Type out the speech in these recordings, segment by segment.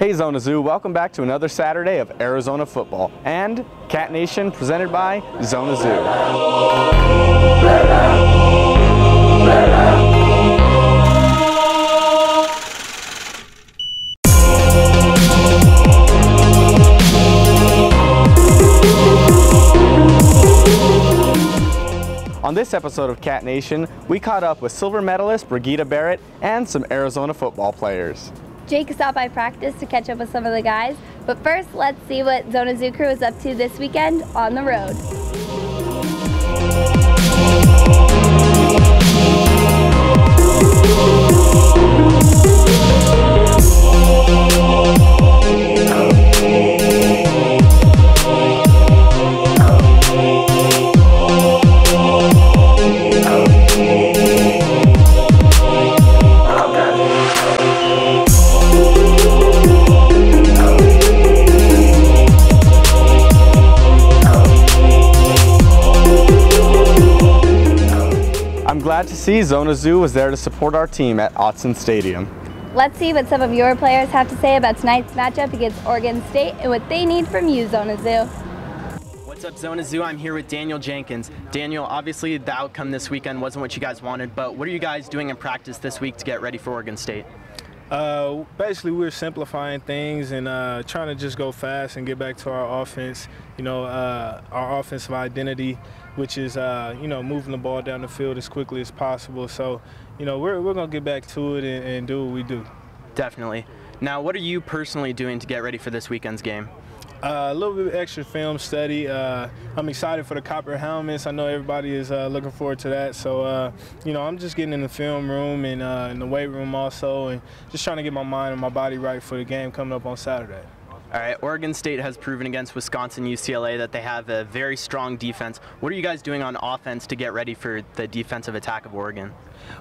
Hey Zona Zoo, welcome back to another Saturday of Arizona football and CatNation presented by Zona Zoo. On this episode of CatNation, we caught up with silver medalist Brigida Barrett and some Arizona football players. Jake stopped by practice to catch up with some of the guys, but first let's see what Zona Zoo crew is up to this weekend on the road. I'm glad to see Zona Zoo was there to support our team at Autzen Stadium. Let's see what some of your players have to say about tonight's matchup against Oregon State and what they need from you, Zona Zoo. What's up, Zona Zoo? I'm here with Daniel Jenkins. Daniel, obviously the outcome this weekend wasn't what you guys wanted, but what are you guys doing in practice this week to get ready for Oregon State? Basically, we're simplifying things and trying to just go fast and get back to our offense, our offensive identity, which is, moving the ball down the field as quickly as possible. So, we're going to get back to it and do what we do. Definitely. Now, what are you personally doing to get ready for this weekend's game? A little bit of extra film study. I'm excited for the copper helmets. I know everybody is looking forward to that. So, I'm just getting in the film room and in the weight room also, and just trying to get my mind and my body right for the game coming up on Saturday. All right, Oregon State has proven against Wisconsin, UCLA that they have a very strong defense. What are you guys doing on offense to get ready for the defensive attack of Oregon?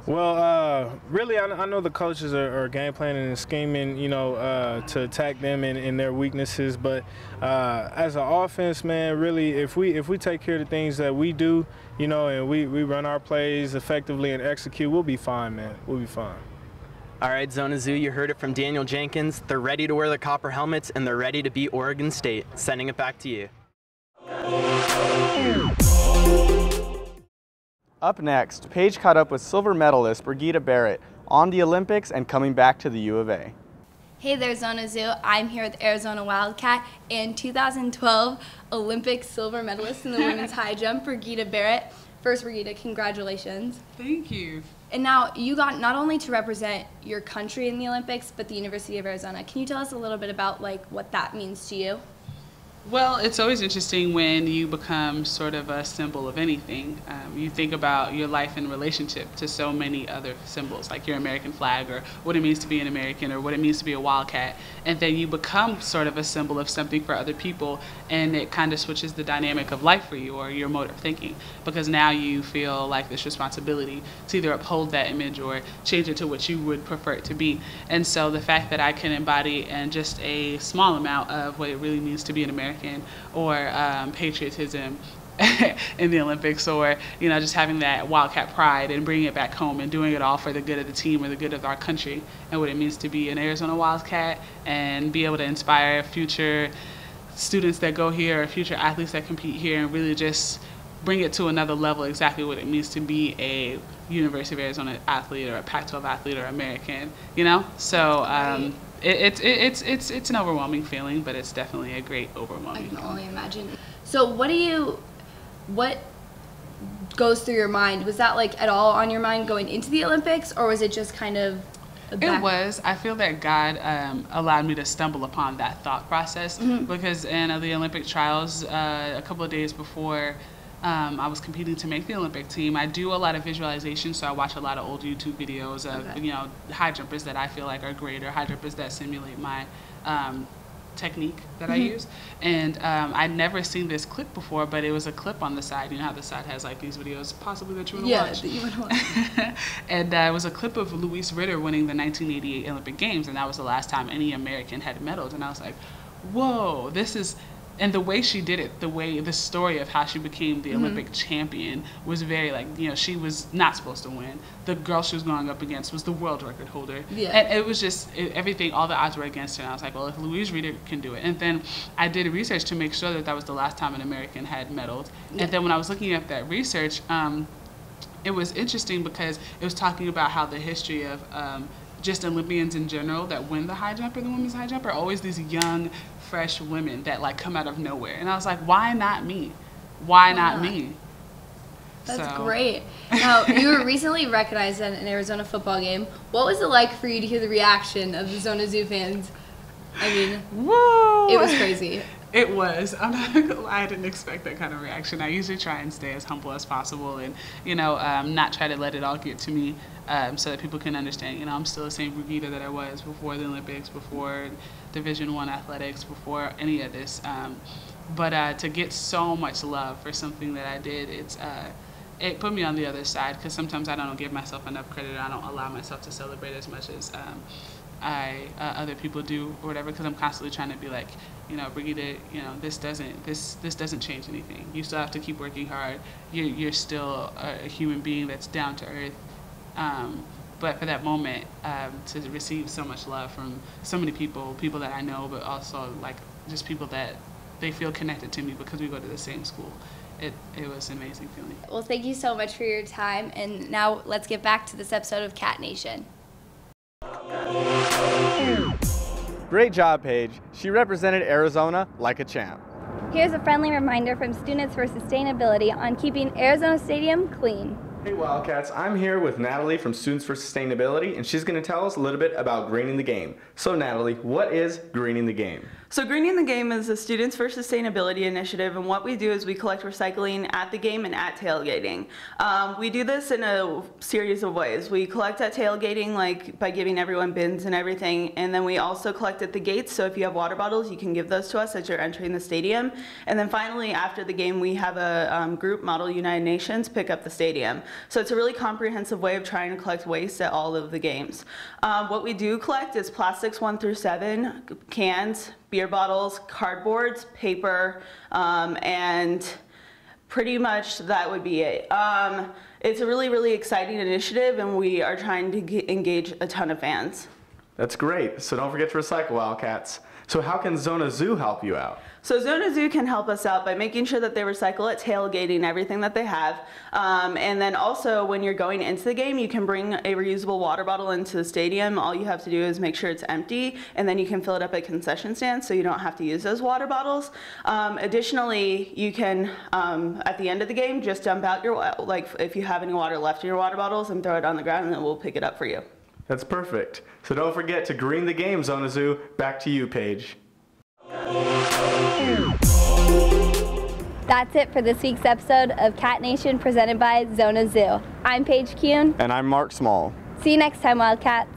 Well, really, I know the coaches are game planning and scheming, to attack them in their weaknesses. But as an offense, man, really, if we take care of the things that we do, and we run our plays effectively and execute, we'll be fine, man. We'll be fine. All right, Zona Zoo, you heard it from Daniel Jenkins. They're ready to wear the copper helmets, and they're ready to beat Oregon State. Sending it back to you. Up next, Paige caught up with silver medalist Brigida Barrett on the Olympics and coming back to the U of A. Hey there, Zona Zoo. I'm here with Arizona Wildcat and 2012 Olympic silver medalist in the women's high jump, Brigida Barrett. First, Brigida, congratulations. Thank you. And now you got not only to represent your country in the Olympics, but the University of Arizona. Can you tell us a little bit about what that means to you? Well, it's always interesting when you become sort of a symbol of anything. You think about your life in relationship to so many other symbols, like your American flag, or what it means to be an American, or what it means to be a Wildcat. And then you become sort of a symbol of something for other people, and it kind of switches the dynamic of life for you, or your mode of thinking, because now you feel like this responsibility to either uphold that image or change it to what you would prefer it to be. And so the fact that I can embody in just a small amount of what it really means to be an American, or patriotism in the Olympics, or just having that Wildcat pride and bringing it back home and doing it all for the good of the team or the good of our country, and what it means to be an Arizona Wildcat and be able to inspire future students that go here, or future athletes that compete here, and really just bring it to another level, exactly what it means to be a University of Arizona athlete, or a Pac-12 athlete, or American, So it's an overwhelming feeling, but it's definitely a great overwhelming feeling. I can only imagine. So what goes through your mind? Was that at all on your mind going into the Olympics, or was it just kind of It was. I feel that God allowed me to stumble upon that thought process, because in the Olympic trials, a couple of days before I was competing to make the Olympic team, I do a lot of visualization, so I watch a lot of old YouTube videos of high jumpers that I feel like are great, or high jumpers that simulate my technique that I use. And I'd never seen this clip before, but it was a clip on the side. You know how the side has these videos possibly that you want to watch? That you want to watch. And it was a clip of Louise Ritter winning the 1988 Olympic Games, and that was the last time any American had medaled. And I was like, whoa, this is and the way she did it, the story of how she became the Olympic champion was very like, you know, she was not supposed to win. The girl she was going up against was the world record holder. Yeah. And it was just, everything, all the odds were against her. And I was like, well, if Louise Reeder can do it. And then I did research to make sure that that was the last time an American had medaled. Yeah. And then when I was looking at that research, it was interesting because it was talking about how the history of just Olympians in general that win the high jump or the women's high jump are always these young, fresh women that like come out of nowhere. And I was like, why not me? Why not me? That's great. Now, you were recently recognized at an Arizona football game. What was it like for you to hear the reaction of the Zona Zoo fans? I mean, whoa, it was crazy. It was. I'm not gonna lie, I didn't expect that kind of reaction. I usually try and stay as humble as possible and, you know, not try to let it all get to me so that people can understand, you know, I'm still the same Brigida that I was before the Olympics, before Division I athletics, before any of this. But to get so much love for something that I did, it put me on the other side because sometimes I don't give myself enough credit. I don't allow myself to celebrate as much as other people do or whatever, because I'm constantly trying to be like, you know, Brigida, you know, this doesn't change anything. You still have to keep working hard. You're still a human being that's down to earth. But for that moment, to receive so much love from so many people that I know, but also like just people that they feel connected to me because we go to the same school. It was an amazing feeling. Well, thank you so much for your time, and now let's get back to this episode of Cat Nation. Great job, Paige. She represented Arizona like a champ. Here's a friendly reminder from Students for Sustainability on keeping Arizona Stadium clean. Hey Wildcats, I'm here with Natalie from Students for Sustainability, and she's going to tell us a little bit about greening the game. So Natalie, what is greening the game? So Greening the Game is a Students for Sustainability initiative, and what we do is we collect recycling at the game and at tailgating. We do this in a series of ways. We collect at tailgating, like by giving everyone bins and everything, and then we also collect at the gates, so if you have water bottles, you can give those to us as you're entering the stadium. And then finally, after the game, we have a group, Model United Nations, pick up the stadium. So it's a really comprehensive way of trying to collect waste at all of the games. What we do collect is plastics 1 through 7, cans, beer bottles, cardboards, paper, and pretty much that would be it. It's a really, really exciting initiative, and we are trying to engage a ton of fans. That's great. So don't forget to recycle, Wildcats. So how can Zona Zoo help you out? So Zona Zoo can help us out by making sure that they recycle at tailgating everything that they have. And then also when you're going into the game, you can bring a reusable water bottle into the stadium. All you have to do is make sure it's empty, and then you can fill it up at concession stands so you don't have to use those water bottles. Additionally, you can, at the end of the game, just dump out your, like if you have any water left in your water bottles, and throw it on the ground, and then we'll pick it up for you. That's perfect. So don't forget to green the game, Zona Zoo. Back to you, Paige. That's it for this week's episode of Cat Nation presented by Zona Zoo. I'm Paige Kuhn. And I'm Mark Small. See you next time, Wildcats.